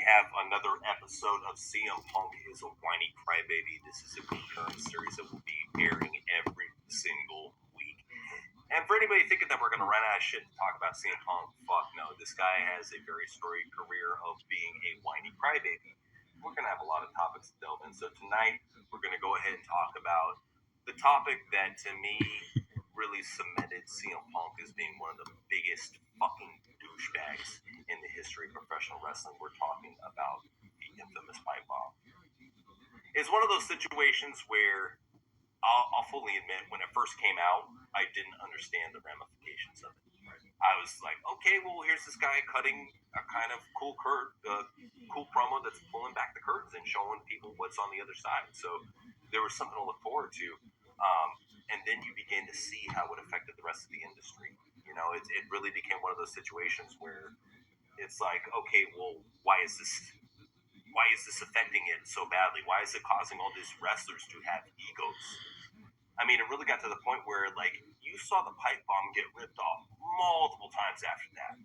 have another episode of CM Punk is a Whiny Crybaby. This is a concurrent series that will be airing every single week. And for anybody thinking that we're going to run out of shit to talk about CM Punk, fuck no. This guy has a very storied career of being a whiny crybaby. We're going to have a lot of topics to delve in. So tonight, we're going to go ahead and talk about the topic that, to me, really cemented CM Punk as being one of the biggest fucking douchebags in the history of professional wrestling. We're talking about the infamous pipe bomb. It's one of those situations where I'll fully admit, when it first came out, I didn't understand the ramifications of it. I was like, okay, well, here's this guy cutting a kind of cool promo that's pulling back the curtains and showing people what's on the other side. So there was something to look forward to. And then you begin to see how it affected the rest of the industry. You know, it really became one of those situations where it's like, okay, well, why is this affecting it so badly? Why is it causing all these wrestlers to have egos? I mean, it really got to the point where, like, you saw the pipe bomb get ripped off multiple times after that.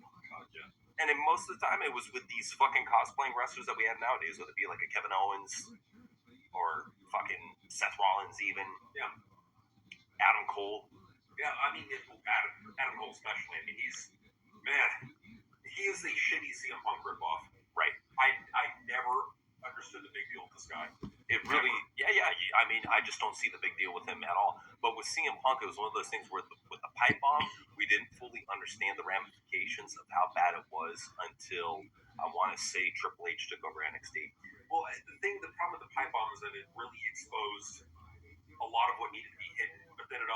And then most of the time, it was with these fucking cosplaying wrestlers that we have nowadays, whether it be like a Kevin Owens or fucking Seth Rollins even. Yeah. Adam Cole. Yeah, I mean, Adam Cole especially. I mean, he is a shitty CM Punk ripoff. Right. I never understood the big deal with this guy. It really, yeah. I mean, I just don't see the big deal with him at all. But with CM Punk, it was one of those things where with the pipe bomb, we didn't fully understand the ramifications of how bad it was until, I want to say, Triple H took over NXT. Well, the problem with the pipe bomb is that it really exposed a lot of what needed to be hidden, but then it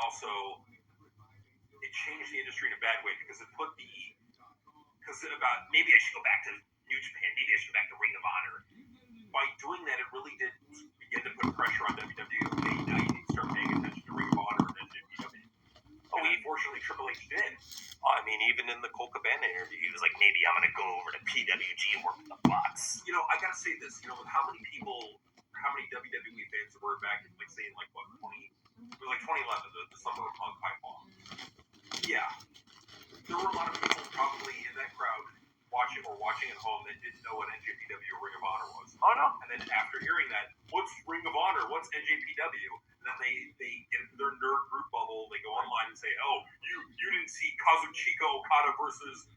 changed the industry in a bad way because maybe I should go back to New Japan, maybe I should go back to Ring of Honor. By doing that, it really did begin to put pressure on WWE. Okay, now you need to start paying attention to Ring of Honor and WWE. Unfortunately, Triple H did. I mean, even in the Cole Cabana interview, he was like, maybe I'm going to go over to PWG and work with the Bucks. You know, I got to say this, with how many WWE fans there were back in, it was like 2011, the summer of Punk pipe bomb. Yeah. There were a lot of people probably in that crowd watching at home that didn't know what NJPW or Ring of Honor was. Oh, no. And then after hearing that, what's Ring of Honor? What's NJPW? And then they get into their nerd group bubble, they go online and say, oh, you didn't see Kazuchika Okada versus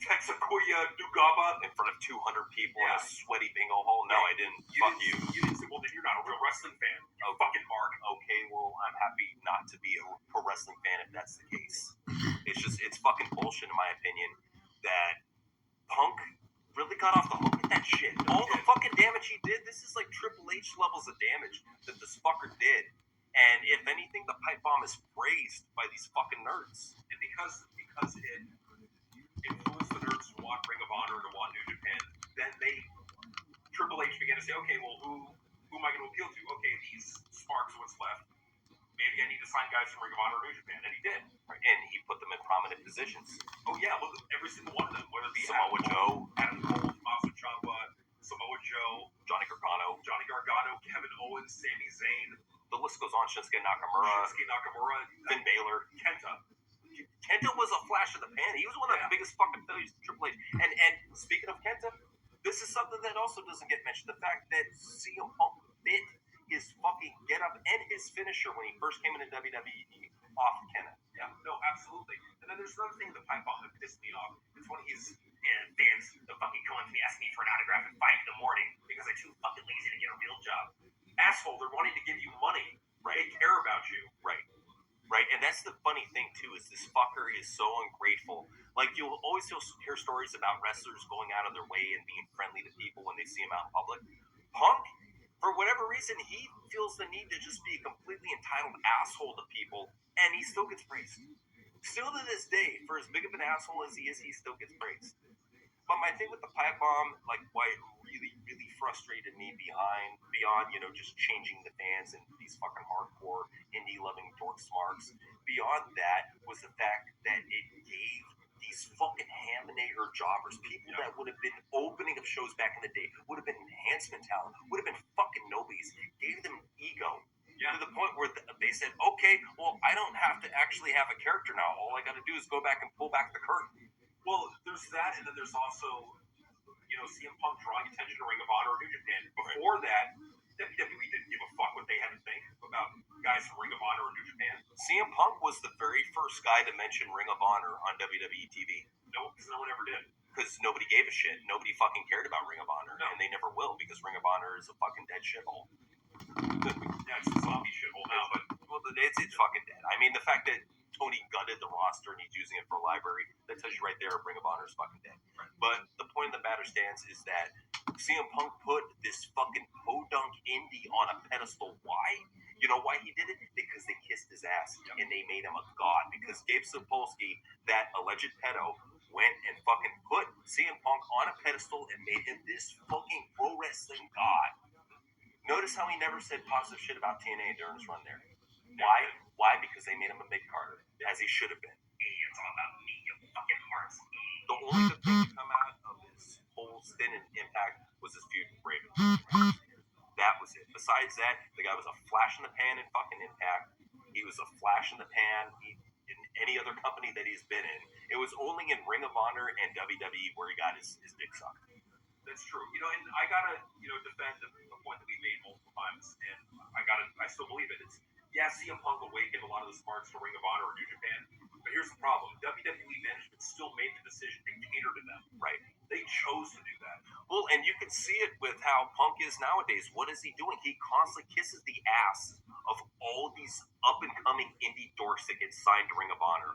Tetsuya Nagaba in front of 200 people in a sweaty bingo hall. No, I didn't. Fuck you. You didn't say, well, then you're not a real wrestling fan. Oh, fucking Mark. Okay, well, I'm happy not to be a pro wrestling fan if that's the case. It's fucking bullshit in my opinion that Punk really got off the hook with that shit. All the fucking damage he did, this is like Triple H levels of damage that this fucker did. And if anything, the pipe bomb is praised by these fucking nerds. And because it influenced the nerds to want Ring of Honor and to want New Japan, then Triple H began to say, okay, well, who am I going to appeal to? Okay, these sparks, what's left. Maybe I need to sign guys from Ring of Honor or New Japan, and he did. And he put them in prominent positions. Oh yeah, well, every single one of them, whether it be Samoa Joe, Adam Cole, Tommaso Ciampa, Samoa Joe, Johnny Gargano, Kevin Owens, Sami Zayn. The list goes on. Shinsuke Nakamura, Finn Balor, Kenta was a flash in the pan. He was one of the biggest fucking failures of Triple H. And speaking of Kenta, this is something that also doesn't get mentioned. The fact that CM Punk bit his fucking get up and his finisher when he first came into WWE off Kenta. Yeah, no, absolutely. And then there's another thing the pipe bomb that pissed me off. It's when fans the fucking going to me asking me for an autograph at 5 a.m. because I'm too fucking lazy to get a real job. Asshole, they're wanting to give you money. Right? They care about you. Right. And that's the funny thing too, is this fucker is so ungrateful. Like, you'll always hear stories about wrestlers going out of their way and being friendly to people when they see him out in public. Punk, for whatever reason, he feels the need to just be a completely entitled asshole to people, and he still gets praised. Still to this day, for as big of an asshole as he is, he still gets praised. But my thing with the pipe bomb, like, why it really, really frustrated me beyond, just changing the fans and these fucking hardcore indie-loving dork smarks, beyond that was the fact that it gave these fucking Haminator jobbers, people that would have been opening up shows back in the day, would have been enhancement talent, would have been fucking nobodies, gave them ego. Yeah. To the point where they said, okay, well, I don't have to actually have a character now. All I got to do is go back and pull back the curtain. Well, there's that, and then there's also, CM Punk drawing attention to Ring of Honor or New Japan. Before that, WWE didn't give a fuck what they had to think about guys from Ring of Honor or New Japan. CM Punk was the very first guy to mention Ring of Honor on WWE TV. No, because no one ever did. Because nobody gave a shit. Nobody fucking cared about Ring of Honor. No. And they never will, because Ring of Honor is a fucking dead shithole. Yeah, it's a zombie shithole now, but It's fucking dead. I mean, the fact that Tony gutted the roster and he's using it for a library, that tells you right there, Ring of Honor is fucking dead. But the point of the matter stands is that CM Punk put this fucking podunk indie on a pedestal. Why? You know why he did it? Because they kissed his ass and they made him a god. Because Gabe Sapolsky, that alleged pedo, went and fucking put CM Punk on a pedestal and made him this fucking pro wrestling god. Notice how he never said positive shit about TNA during his run there. Why? Why? Because they made him a mid-carder, as he should have been. it's all about me, you fucking hearts. The only good thing to come out of his whole stint in Impact was his feud with Raven. That was it. Besides that, the guy was a flash in the pan in fucking Impact. He was a flash in the pan in any other company that he's been in. It was only in Ring of Honor and WWE where he got his dick sucked. That's true. And I gotta, defend the point that we made multiple times, and I still believe it. It's, CM Punk awakened a lot of the smarts to Ring of Honor or New Japan, but here's the problem. WWE management still made the decision to cater to them, right? They chose to do that. Well, and you can see it with how Punk is nowadays. What is he doing? He constantly kisses the ass of all these up-and-coming indie dorks that get signed to Ring of Honor.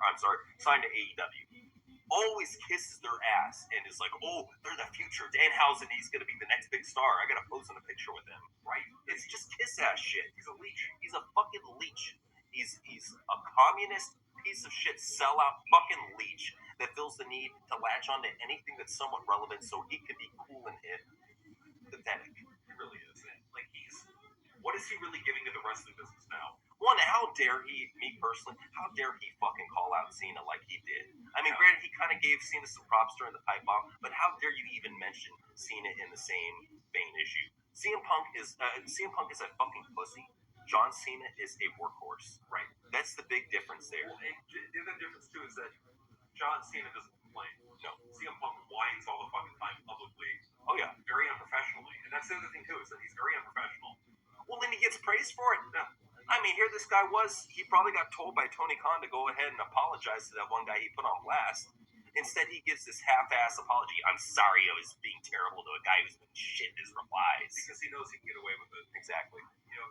Signed to AEW. Always kisses their ass and is like, oh, they're the future. Danhausen, he's going to be the next big star. I got to pose in a picture with him. Right? It's just kiss-ass shit. He's a leech. He's a fucking leech. He's a communist piece of shit sellout fucking leech that feels the need to latch onto anything that's somewhat relevant so he can be cool and hip. Pathetic. He really is. Like, what is he really giving to the wrestling business now? One, how dare he, me personally, how dare he fucking call out Cena like he did? I mean, granted, he kind of gave Cena some props during the pipe bomb, but how dare you even mention Cena in the same vein as you? CM Punk is a fucking pussy. John Cena is a workhorse. Right. That's the big difference there. Well, the other difference, too, is that John Cena doesn't complain. No. CM Punk whines all the fucking time publicly. Oh, yeah. Very unprofessionally. And that's the other thing, too, is that he's very unprofessional. Well, then he gets praised for it. Yeah. I mean, here this guy was, he probably got told by Tony Khan to go ahead and apologize to that one guy he put on blast. Instead, he gives this half-ass apology. I'm sorry I was being terrible to a guy who's been shit in his replies. Because he knows he can get away with it. Exactly.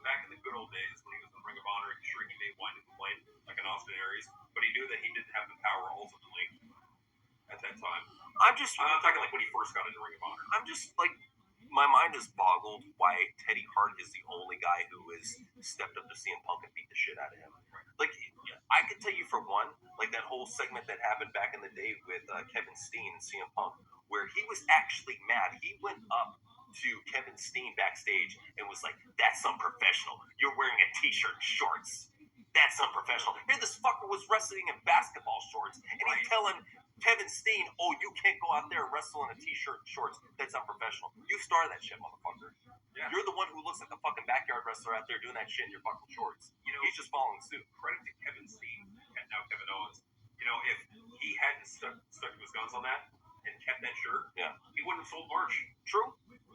Back in the good old days when he was in the Ring of Honor, sure, he may whine and complain like an Austin Aries, but he knew that he didn't have the power ultimately at that time. I'm talking like when he first got into Ring of Honor. I'm just like, my mind is boggled why Teddy Hart is the only guy who has stepped up to CM Punk and beat the shit out of him. Like, I could tell you for one, like that whole segment that happened back in the day with Kevin Steen and CM Punk, where he was actually mad. He went up to Kevin Steen backstage and was like, that's unprofessional. You're wearing a t-shirt and shorts. That's unprofessional. Here this fucker was wrestling in basketball shorts, and he's telling Kevin Steen, oh, you can't go out there and wrestle in a t-shirt and shorts. That's unprofessional. You started that shit, motherfucker. Yeah. You're the one who looks like a fucking backyard wrestler out there doing that shit in your fucking shorts. He's just following suit. Credit to Kevin Steen and now Kevin Owens. If he hadn't stuck to his guns on that and kept that shirt, he wouldn't have sold merch. True.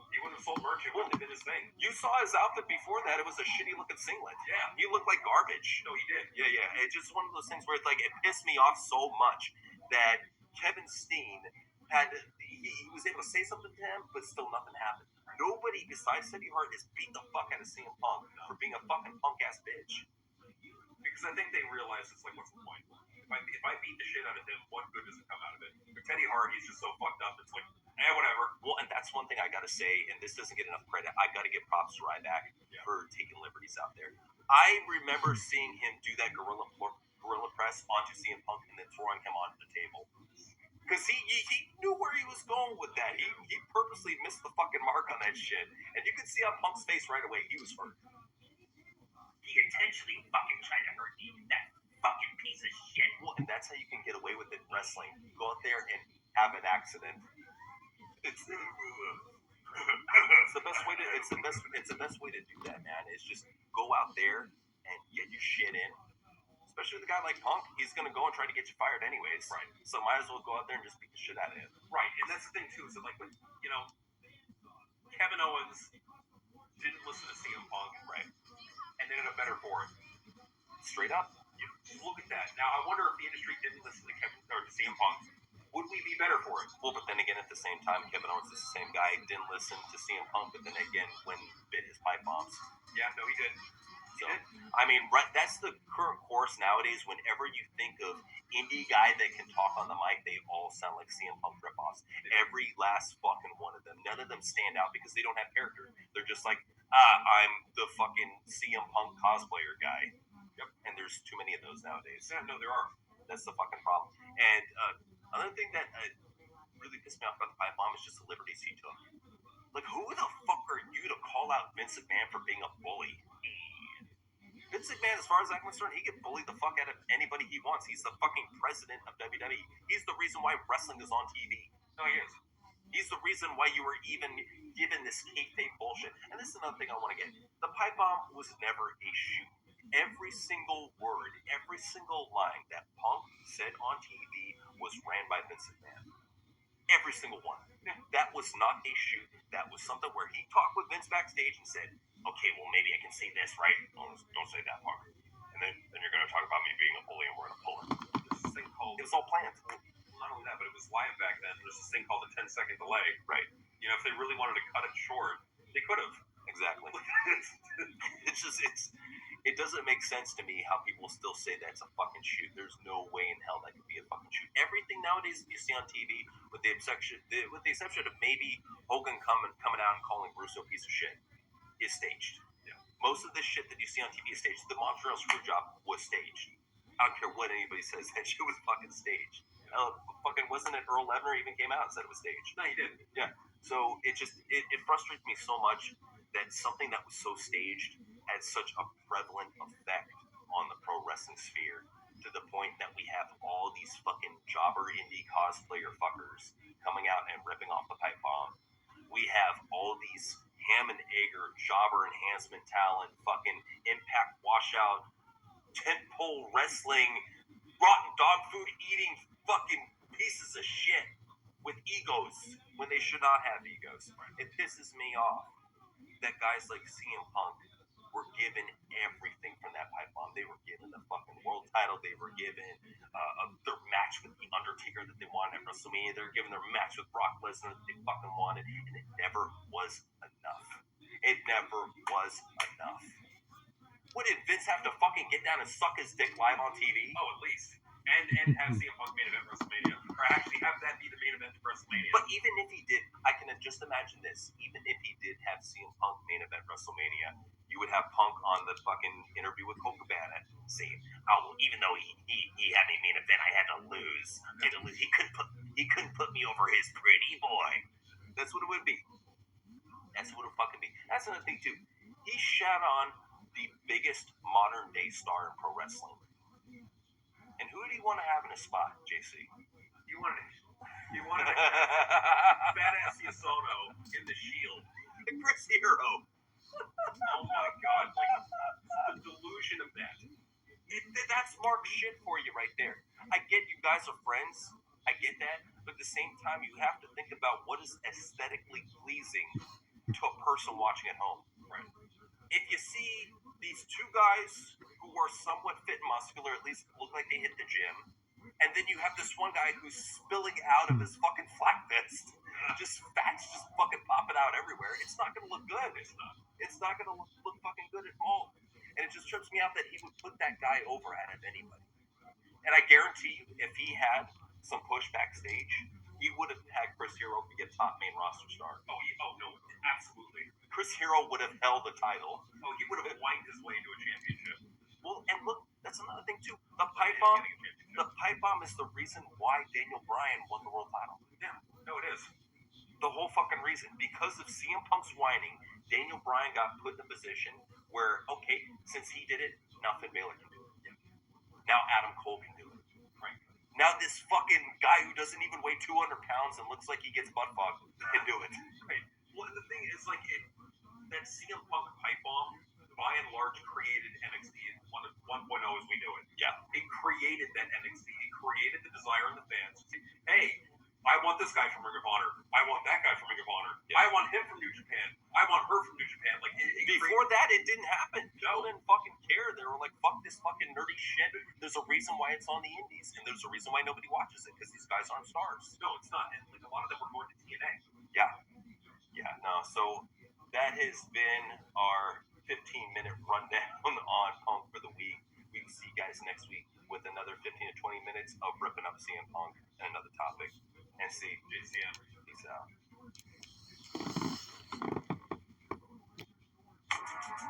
He wouldn't have sold merch. It wouldn't have been his thing. You saw his outfit before that. It was a shitty looking singlet. Yeah. He looked like garbage. No, he did. Yeah. It's just one of those things where it's like, it pissed me off so much that Kevin Steen he was able to say something to him, but still nothing happened. Nobody besides Teddy Hart has beat the fuck out of CM Punk for being a fucking punk ass bitch. Because I think they realize it's like, what's the point? If I beat the shit out of him, what good does it come out of it? For Teddy Hart, he's just so fucked up. It's like, whatever. Well, and that's one thing I gotta say, and this doesn't get enough credit. I gotta give props to Ryback for taking liberties out there. I remember seeing him do that gorilla press onto CM Punk and then throwing him onto the table. Because he knew where he was going with that. He purposely missed the fucking mark on that shit. And you could see on Punk's face right away, he was hurt. He intentionally fucking tried to hurt you, that fucking piece of shit. Well, and that's how you can get away with it in wrestling. Go out there and have an accident. It's the best way to it's the best way to do that, man. It's just go out there and get your shit in. Especially with a guy like Punk, he's gonna go and try to get you fired anyways. Right. So might as well go out there and just beat the shit out of him. Right. And that's the thing too, is that like when Kevin Owens didn't listen to CM Punk, Right. and ended up better for it. Straight up. You just look at that. Now, I wonder if the industry didn't listen to Kevin or to CM Punk, would we be better for it? Well, but then again, at the same time, Kevin Owens is the same guy. Didn't listen to CM Punk, but then again, when bit his pipe bombs. Yeah, no, he did. So, I mean, right, that's the current course nowadays. Whenever you think of indie guy that can talk on the mic, they all sound like CM Punk ripoffs. Every last fucking one of them. None of them stand out because they don't have character. They're just like, I'm the fucking CM Punk cosplayer guy. Yep. And there's too many of those nowadays. Yeah, no, there are. That's the fucking problem. And another thing that really pissed me off about the pipe bomb is just the liberties he took. Like, who the fuck are you to call out Vince McMahon for being a bully? Vince McMahon, as far as I'm concerned, he can bully the fuck out of anybody he wants. He's the fucking president of WWE. He's the reason why wrestling is on TV. No, he is. He's the reason why you were even given this kayfabe bullshit. And this is another thing I want to get. The pipe bomb was never a shoot. Every single word, every single line that Punk said on TV was ran by Vince McMahon. Every single one. That was not a shoot. That was something where he talked with Vince backstage and said, okay, well, maybe I can say this, right? Don't say that part. And then you're going to talk about me being a bully and we're going to pull it. There's this thing called... It was all planned. Not only that, but it was live back then. There's this thing called a 10-second delay. Right. You know, if they really wanted to cut it short, they could have. Exactly. It doesn't make sense to me how people still say that's a fucking shoot. There's no way in hell that could be a fucking shoot. Everything nowadays you see on TV, with the exception of maybe Hogan coming out and calling Russo a piece of shit, is staged. Yeah. Most of the shit that you see on TV is staged. The Montreal Screwjob was staged. I don't care what anybody says. That shit was fucking staged. Fucking wasn't it Earl Hebner even came out and said it was staged? No, he didn't. Yeah. So it frustrates me so much that something that was so staged had such a prevalent effect on the pro wrestling sphere, to the point that we have all these fucking jobber indie cosplayer fuckers coming out and ripping off the pipe bomb. We have all these ham and egger jobber enhancement talent, fucking Impact washout, tentpole wrestling, rotten dog food eating fucking pieces of shit with egos when they should not have egos. It pisses me off that guys like CM Punk were given everything from that pipe bomb. They were given the fucking world title. They were given their match with The Undertaker that they wanted at WrestleMania. They were given their match with Brock Lesnar that they fucking wanted, and it never was enough. It never was enough. What, did Vince have to fucking get down and suck his dick live on TV? Oh, at least. And have CM Punk main event WrestleMania. Or actually have that be the main event of WrestleMania. But even if he did, I can just imagine this. Even if he did have CM Punk main event WrestleMania, you would have Punk on the fucking interview with Colt Cabana saying, "Oh, well, even though he had me main event, I had to lose. He couldn't put me over his pretty boy." That's what it would be. That's what it would fucking be. That's another thing too. He shat on the biggest modern day star in pro wrestling. And who do you want to have in a spot, JC? You wanted Badass Yasono in the Shield. Chris Hero. Oh my God! Like the delusion of that. That's Mark shit for you right there. I get you guys are friends. I get that, but at the same time, you have to think about what is aesthetically pleasing to a person watching at home. Right. If you see these two guys who are somewhat fit and muscular, at least look like they hit the gym, and then you have this one guy who's spilling out of his fucking flak vest, just fat's just fucking popping out everywhere, it's not going to look good. It's not going to look fucking good at all. And it just trips me out that he would put that guy over at him anyway. And I guarantee you, if he had some push backstage, he would have had Chris Hero be a top main roster star. Oh no, absolutely. Chris Hero would have held the title. Oh, he would have whined his way into a championship. Well, and look, that's another thing too. The pipe bomb is the reason why Daniel Bryan won the world title. Yeah, no, it is. The whole fucking reason. Because of CM Punk's whining, Daniel Bryan got put in a position where, okay, since he did it, now Finn Balor can do it. Now Adam Cole can do it. Right. Now this fucking guy who doesn't even weigh 200 pounds and looks like he gets butt fucked can do it. Right. Well, the thing is, like, that CM Punk pipe bomb, by and large, created NXT 1.0 as we knew it. Yeah. It created that NXT. It created the desire in the fans to say, hey, I want this guy from Ring of Honor. I want that guy from Ring of Honor. Yeah. I want him from New Japan. it didn't happen. People didn't fucking care. They were like, fuck this fucking nerdy shit. There's a reason why it's on the indies, and there's a reason why nobody watches it, because these guys aren't stars. No, it's not. And like a lot of them were going to TNA. Yeah, no. So that has been our 15-minute rundown on Punk for the week. We will see you guys next week with another 15 to 20 minutes of ripping up CM Punk and another topic. And see, JCM. peace out.